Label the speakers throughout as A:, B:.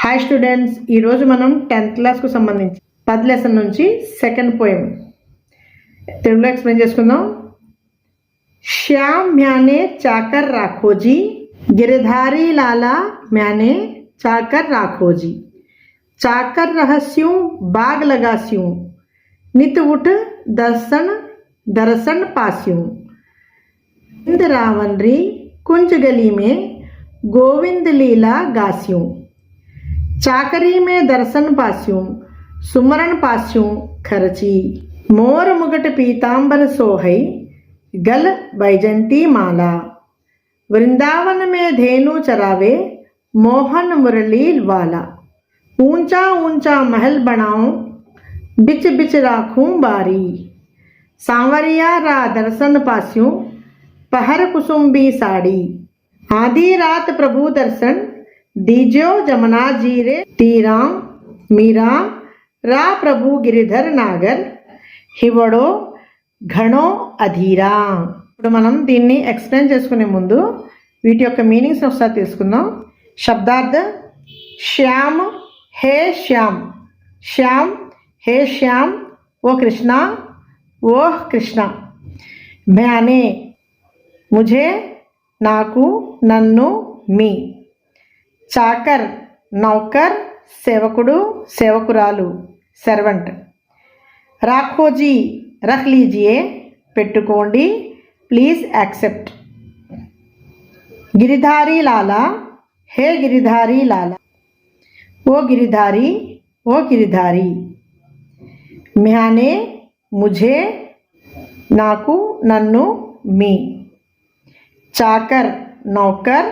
A: Hi students, ఈరోజు మనం 10th క్లాస్కు సంబంధించి 10 లెసన్ నుంచి సెకండ్ పోయం తెలుగులో ఎక్స్ప్లెయిన్ చేసుకుందాం. శ్యామ్ మ్యానే చాకర్ రాఖోజీ, గిరిధారీ లాలా మ్యానే చాకర్ రాఖోజీ, చాకర్ रहस्यों बाग लगास्यों, नित उठ दर्शन दर्शन पास्यों, इंद रावण री कुंज गली में गोविंद लीला गास्यों, चाकरी में दर्शन पास्यों, सुमरण पास्यों खर्ची, मोर मुगट पीतांबर सोहई, गल बैजंती माला, वृंदावन में धेनु चरावे मोहन मुरली वाला, ऊंचा ऊंचा महल बनाऊं बिच बिच राखूं बारी, सांवरिया रा दर्शन पास्यों पहर कुसुम्बी साड़ी, आधी रात प्रभु दर्शन दीजो जमुना जीरे तीराम मीरा रा प्रभु गिरिधर नागर हिवड़ो घणो అధీరా. ఇప్పుడు మనం దీన్ని ఎక్స్ప్లెయిన్ చేసుకునే ముందు వీటి యొక్క మీనింగ్స్ ఒకసారి తీసుకుందాం. శబ్దార్థ శ్యామ్ హే శ్యామ్, శ్యామ్ హే శ్యామ్ ఓ కృష్ణ, ఓహ్ కృష్ణ. మ్యానే ముఝే నాకు నన్ను మీ, చాకర్ నౌకర్ సేవకుడు సేవకురాలు సర్వెంట్, రాఖోజీ రఖ్ లీజియే పెట్టుకోండి ప్లీజ్ యాక్సెప్ట్, గిరిధారీ లాలా హే గిరిధారీ లాలా ఓ గిరిధారీ ఓ గిరిధారీ, మ్యానే ముఝే నాకు నన్ను మీ, చాకర్ నౌకర్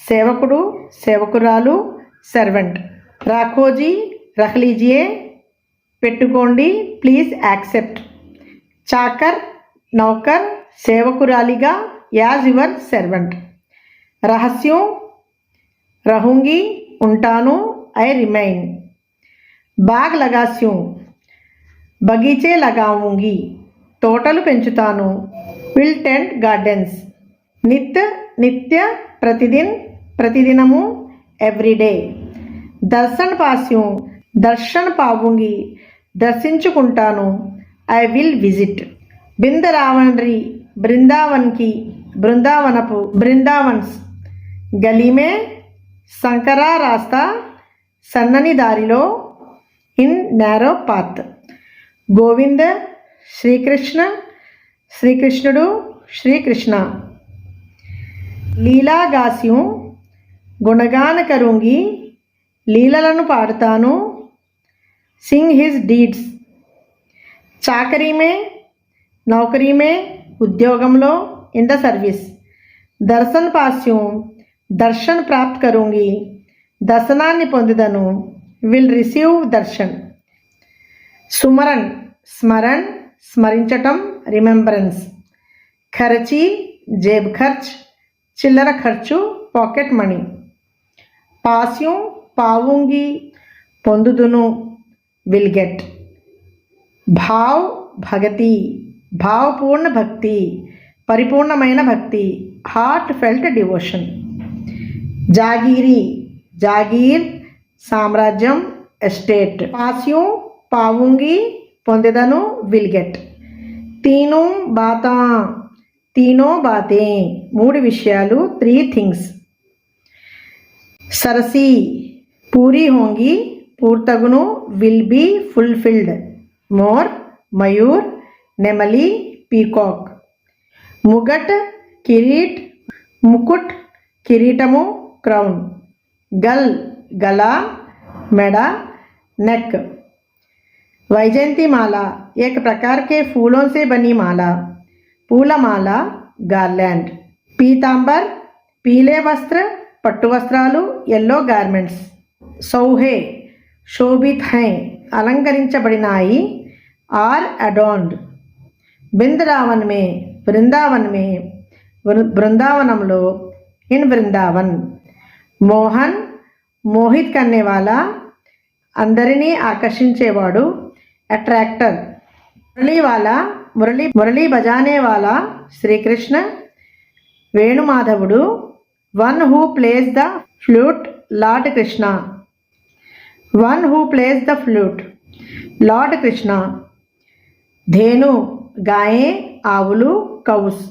A: సేవకుడు సేవకురాలు సర్వెంట్, రాఖోజీ రఖ్ లీజియే పెట్టుకోండి ప్లీజ్ యాక్సెప్ట్, చాకర్ నౌకర్ సేవకురాలిగా యాజ్ యువర్ సర్వెంట్, రహస్యం రహూంగి ఉంటాను ఐ రిమైన్, బాగ్ లగాస్యూ బగీచే లగావుంగి తోటలు పెంచుతాను, విల్ టెంట్ గార్డెన్స్, నిత్ నిత్య ప్రతిదిన్ ప్రతిదినము ఎవ్రీడే, దర్శన్ పాస్యూ దర్శన్ పావుంగి దర్శించుకుంటాను ఐ విల్ విజిట్, బిందరావణరి బృందావన్కి బృందావనపు బృందావన్స్, గలీమే సంకరా రాస్తా సన్నని దారిలో in narrow path, Govinda Srikrishna శ్రీకృష్ణుడు శ్రీకృష్ణ, లీలా గాస్యూ గుణగాన కరుంగి లీలలను పాడుతాను సింగ్ హిజ్ డీడ్స్, చాకరీ మే నౌకరీ మే ఉద్యోగంలో ఇన్ ద సర్వీస్, దర్శన్ పాస్యూ దర్శన్ ప్రాప్త్ కరుంగి దర్శనాన్ని పొందుదను విల్ రిసీవ్ దర్శన్, సుమరన్ స్మరణ్ స్మరించటం రిమెంబరెన్స్, ఖర్చీ జేబ్ ఖర్చ్ చిల్లర ఖర్చు పాకెట్ మనీ, పాస్యూ పావుంగి పొందుదును విల్ గెట్, భావ్ భగతి భావపూర్ణ భక్తి పరిపూర్ణమైన భక్తి హార్ట్ ఫెల్ట్ డివోషన్, జాగీరీ జాగీర్ సామ్రాజ్యం ఎస్టేట్, పాస్యూ పావుంగి పొందెదను విల్ గెట్, తీనూ బాతా తీనో బాతే మూడు విషయాలు 3 థింగ్స్, సరసి పూరి హోంగి పూర్తగును విల్ బీ ఫుల్ఫిల్డ్, మోర్ మయూర్ నెమలి పీకాక్, ముగట్ కిరీట్ ముకుట్ కిరీటము క్రౌన్, గల్ గలా మెడ నెక్, వైజయంతి माला एक प्रकार के फूलों से बनी माला, పూలమాల గార్లాండ్, పీతాంబర్ పీలే వస్త్ర పట్టు వస్త్రాలు ఎల్లో గార్మెంట్స్, సౌహే శోభిత్ హై అలంకరించబడినాయి ఆర్ అడాన్డ్, బృందావన్ మే బృందావన్ మే బృందావనంలో ఇన్ బృందావన్, మోహన్ మోహిత్ కన్నేవాలా అందరినీ ఆకర్షించేవాడు అట్రాక్టర్, మురళీవాలా మురళీ బజానే వాలా శ్రీకృష్ణ, వేణుమాధవుడు one who plays the flute lord Krishna, One who plays the flute. Lord Krishna. धेनु गायें ఆవులు కౌస్.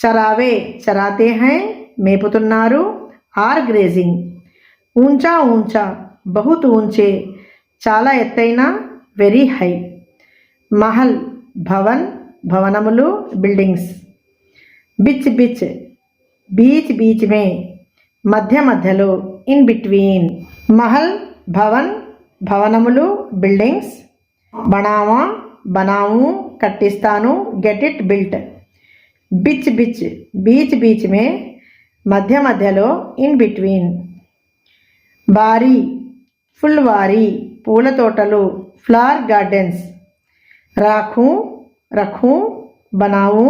A: చరావే చరాతే హై మేపుతున్నారు. Are grazing. ఊంచా ఊంచా బహుత్ ఊంచే చాలా ఎత్తైన వెరీ హై. మహల్ భవన్ భవనములు బిల్డింగ్స్. బిచ్ బిచ్ బీచ్ బీచ్ మే మధ్య మధ్యలో ఇన్ బిట్వీన్. మహల్ భవన్ భవనములు బిల్డింగ్స్. బనావా బనావు కట్టిస్తాను గెట్ ఇట్ బిల్ట్. బిచ్ బిచ్ బీచ్ బీచ్ మే మధ్య మధ్యలో ఇన్ బిట్వీన్. బారీ ఫుల్వారీ పూల తోటలు ఫ్లవర్ గార్డెన్స్. రాఖూ రఖూ బనావు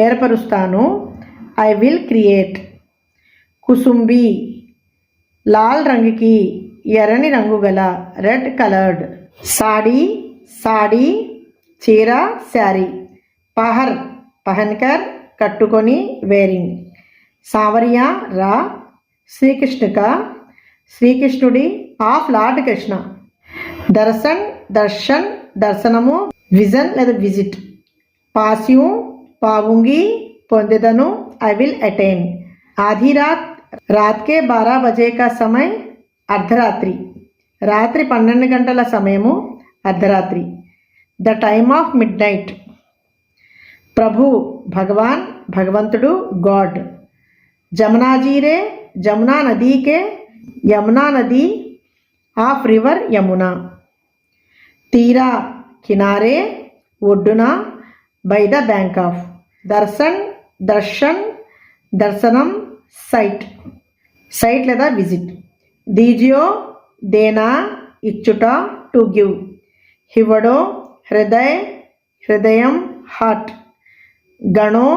A: ఏర్పరుస్తాను ఐ విల్ క్రియేట్. కుసుంబి లాల్ రంగుకి ఎర్రని రంగు గల రెడ్ కలర్డ్. సాడీ సాడీ చీర శారీ. పహర్ పహన్కర్ కట్టుకొని వేరింగ్. సావరియా రా శ్రీకృష్ణుక శ్రీకృష్ణుడి ఆఫ్ లార్డ్ కృష్ణ. దర్శన్ దర్శన్ దర్శనము విజన్ లేదా విజిట్. పాస్యూ పావుంగి పొందెదను ఐ విల్ అటైన్. ఆधी रात रात के 12 बजे का समय అర్ధరాత్రి రాత్రి 12 గంటల సమయము అర్ధరాత్రి. The time of midnight. ప్రభు భగవాన్ భగవంతుడు గాడ్. జమునాజీరే జమునా నదీకే యమునా నది ఆఫ్ రివర్ యమునా. తీరా కినారే ఒడ్డున బై ద బ్యాంక్ ఆఫ్. దర్శన్ దర్శన్ దర్శనం సైట్ సైట్ లేదా విజిట్. దీజియో దేనా ఇచ్చుట టు గివ్. హివడో హృదయ హృదయం హార్ట్. గణో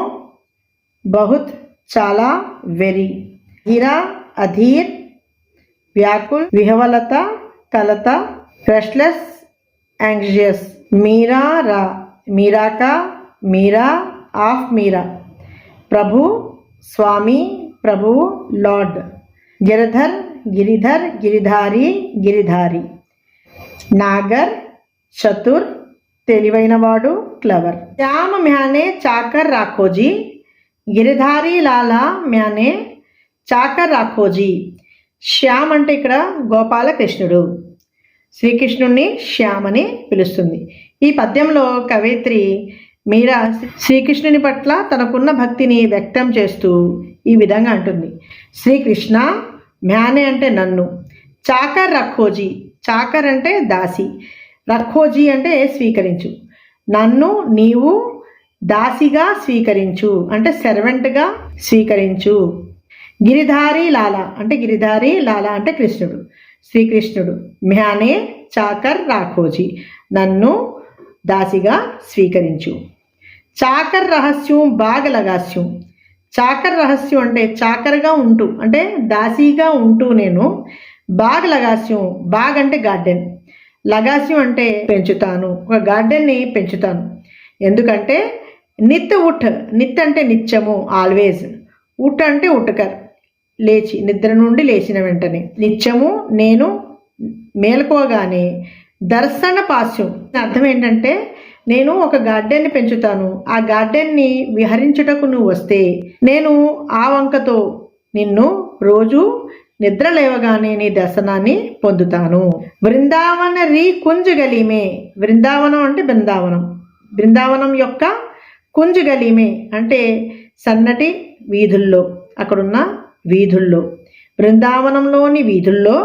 A: బహుత్ చాలా వెరీ. ధీరా అధీర్ వ్యాకుల్ విహవలత కలత రెస్ట్లెస్ యాంగ్జియస్. మీరా రా మీరాకా మీరా ఆఫ్ మీరా. ప్రభు స్వామి ప్రభు లార్డ్. గిరిధర్ గిరిధర్ గిరిధారి గిరిధారి. నాగర్ చతుర్ తెలివైనవాడు క్లవర్. శ్యామ మ్యానే చాకర్ రాఖోజీ. గిరిధారి లాలా మ్యానే చాకర్ రాఖోజీ. శ్యామ్ అంటే ఇక్కడ గోపాలకృష్ణుడు. శ్రీకృష్ణుణ్ణి శ్యామ్ అని పిలుస్తుంది. ఈ పద్యంలో కవయిత్రి మీరా శ్రీకృష్ణుని పట్ల తనకున్న భక్తిని వ్యక్తం చేస్తూ ఈ విధంగా అంటుంది. శ్రీకృష్ణ మ్యానే అంటే నన్ను. చాకర్ రఖోజీ చాకర్ అంటే దాసి. రఖోజీ అంటే స్వీకరించు. నన్ను నీవు దాసిగా స్వీకరించు అంటే సర్వెంట్గా స్వీకరించు. గిరిధారి లాలా అంటే గిరిధారి లాలా అంటే కృష్ణుడు శ్రీకృష్ణుడు. మ్యానే చాకర్ రాఖోజీ నన్ను దాసిగా స్వీకరించు. చాకర్ రహస్యం బాగ లగాస్యం. చాకర్ రహస్యం అంటే చాకర్గా ఉంటూ అంటే దాసిగా ఉంటూ నేను. బాగ లగాస్యం బాగ్ అంటే గార్డెన్. లగాస్యం అంటే పెంచుతాను. ఒక గార్డెన్ని పెంచుతాను. ఎందుకంటే నిత్ ఉఠ్ నిత్ అంటే నిత్యము ఆల్వేజ్. ఉట్ అంటే ఉట్కర్ లేచి నిద్ర నుండి లేచిన వెంటనే. నిత్యము నేను మేల్కోగానే. దర్శన పాస్యం అర్థం ఏంటంటే నేను ఒక గార్డెన్ని పెంచుతాను. ఆ గార్డెన్ని విహరించుటకు నువ్వు వస్తే నేను ఆ వంకతో నిన్ను రోజు నిద్ర లేవగానే నీ దర్శనాన్ని పొందుతాను. బృందావన రీ కుంజ్ గలీమే. బృందావనం అంటే బృందావనం. బృందావనం యొక్క కుంజ్ గలీమే అంటే సన్నటి వీధుల్లో అక్కడున్న వీధుల్లో. బృందావనంలోని వీధుల్లో.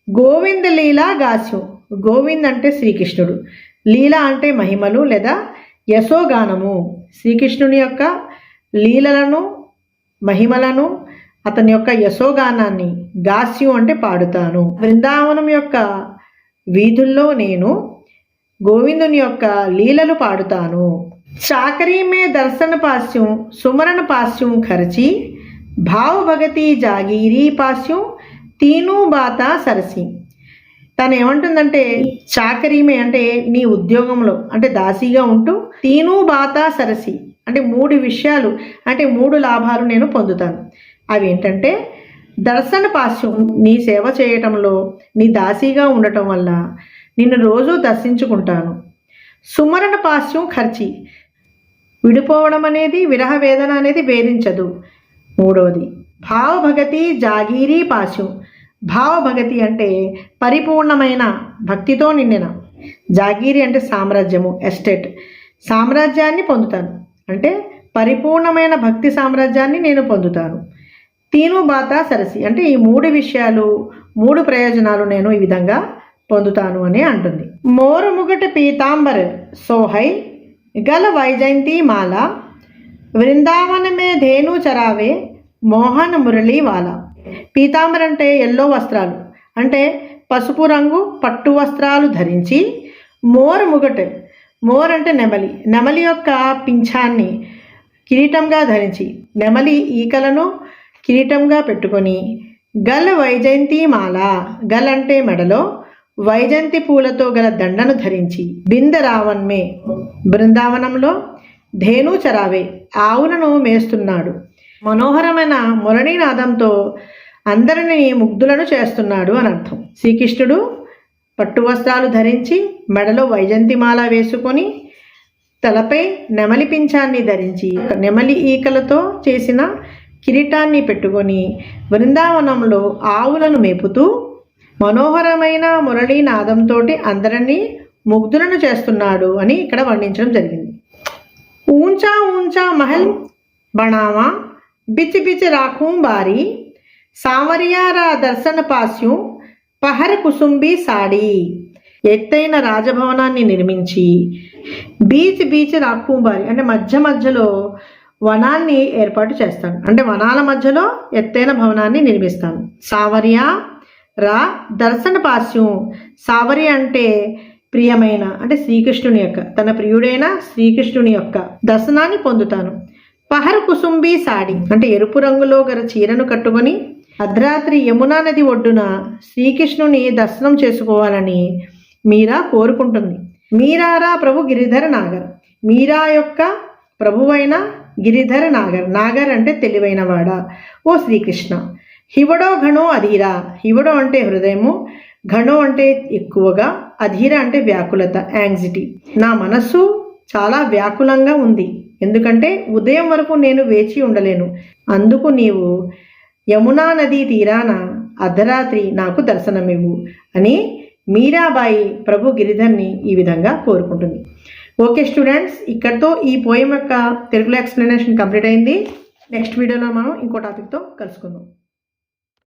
A: గోవింద లీలా గాస్యం. గోవింద్ అంటే శ్రీకృష్ణుడు. లీల అంటే మహిమలు లేదా యశోగానము. శ్రీకృష్ణుని యొక్క లీలలను మహిమలను అతని యొక్క యశోగానాన్ని గాస్యం అంటే పాడుతాను. బృందావనం యొక్క వీధుల్లో నేను గోవిందుని యొక్క లీలలు పాడుతాను. చాకరీ మే దర్శన పాస్యం సుమరణ పాస్యం ఖర్చి. భావ భగతి జాగీరీ పాస్యం తీను బాత సరసి. తను ఏమంటుందంటే చాకరీమే అంటే నీ ఉద్యోగంలో అంటే దాసీగా ఉంటూ. తీను బాత సరసి అంటే 3 విషయాలు అంటే 3 లాభాలు నేను పొందుతాను. అవి ఏంటంటే దర్శన పాస్యం నీ సేవ చేయటంలో నీ దాసీగా ఉండటం వల్ల నిన్ను రోజు దర్శించుకుంటాను. సుమరణ పాస్యం ఖర్చి, విడిపోవడం అనేది విరహ వేదన అనేది వేధించదు. మూడవది భావభగతి జాగీరీ పాస్యం, భావభగతి అంటే పరిపూర్ణమైన భక్తితో నిండిన, జాగీరి అంటే సామ్రాజ్యము, ఎస్టేట్, సామ్రాజ్యాన్ని పొందుతాను అంటే పరిపూర్ణమైన భక్తి సామ్రాజ్యాన్ని నేను పొందుతాను. తీను బాతా సరసి అంటే ఈ 3 విషయాలు 3 ప్రయోజనాలు నేను ఈ విధంగా పొందుతాను అని అంటుంది. మోరు ముగట పీతాంబర్ సోహై గల వైజయంతి మాల వృందావన మే ధేను చరావే మోహన మురళీ వాల. పీతాంబర్ అంటే ఎల్లో వస్త్రాలు అంటే పసుపు రంగు పట్టు వస్త్రాలు ధరించి, మోర్ ముగట్, మోర్ అంటే నెమలి, నెమలి యొక్క పింఛాన్ని కిరీటంగా ధరించి, నెమలి ఈకలను కిరీటంగా పెట్టుకొని, గల్ వైజయంతి మాల, గల్ అంటే మెడలో, వైజయంతి పూలతో గల దండను ధరించి, బిందరావన్మే బృందావనంలో, ధేను చరావే ఆవులను మేస్తున్నాడు, మనోహరమైన మురళీనాదంతో అందరినీ ముగ్ధులను చేస్తున్నాడు అని అర్థం. శ్రీకృష్ణుడు పట్టు వస్త్రాలు ధరించి మెడలో వైజయంతిమాల వేసుకొని తలపై నెమలి పింఛాన్ని ధరించి నెమలి ఈకలతో చేసిన కిరీటాన్ని పెట్టుకొని బృందావనంలో ఆవులను మేపుతూ మనోహరమైన మురళీనాదంతో అందరినీ ముగ్ధులను చేస్తున్నాడు అని ఇక్కడ వర్ణించడం జరిగింది. ఊంచా ఊంచా మహల్ బణావా బిచ్ బిచ్ రాఖూం బారి సామరియారా దర్శన పాస్యం పహర కుసుంబీ సాడీ. ఎత్తైన రాజభవనాన్ని నిర్మించి బీచ్ బీచ్ రాఖూంబారి అంటే మధ్య మధ్యలో వనాన్ని ఏర్పాటు చేస్తాను అంటే వనాల మధ్యలో ఎత్తైన భవనాన్ని నిర్మిస్తాను. సావర్య రా దర్శన పాస్యం, సావర్య అంటే ప్రియమైన అంటే శ్రీకృష్ణుని యొక్క, తన ప్రియుడైన శ్రీకృష్ణుని యొక్క దర్శనాన్ని పొందుతాను. పహర కుసుంబీ సాడి అంటే ఎరుపు రంగులో గల చీరను కట్టుకొని అర్ధరాత్రి యమునా నది ఒడ్డున శ్రీకృష్ణుని దర్శనం చేసుకోవాలని మీరా కోరుకుంటుంది. మీరారా ప్రభు గిరిధర నాగర్, మీరా యొక్క ప్రభువైన గిరిధర నాగర్, నాగర్ అంటే తెలివైన వాడా ఓ శ్రీకృష్ణ. హివడో ఘనో అధీరా, హివడో అంటే హృదయము, ఘనో అంటే ఎక్కువగా, అధీర అంటే వ్యాకులత, యాంగ్జైటీ. నా మనస్సు చాలా వ్యాకులంగా ఉంది, ఎందుకంటే ఉదయం వరకు నేను వేచి ఉండలేను, అందుకు నీవు యమునా నదీ తీరాన అర్ధరాత్రి నాకు దర్శనమివ్వు అని మీరాబాయి ప్రభు గిరిధర్ని ఈ విధంగా కోరుకుంటుంది. ఓకే స్టూడెంట్స్, ఇక్కడితో ఈ పోయం యొక్క తెలుగులో ఎక్స్ప్లెనేషన్ కంప్లీట్ అయింది. నెక్స్ట్ వీడియోలో మనం ఇంకో టాపిక్తో కలుసుకుందాం.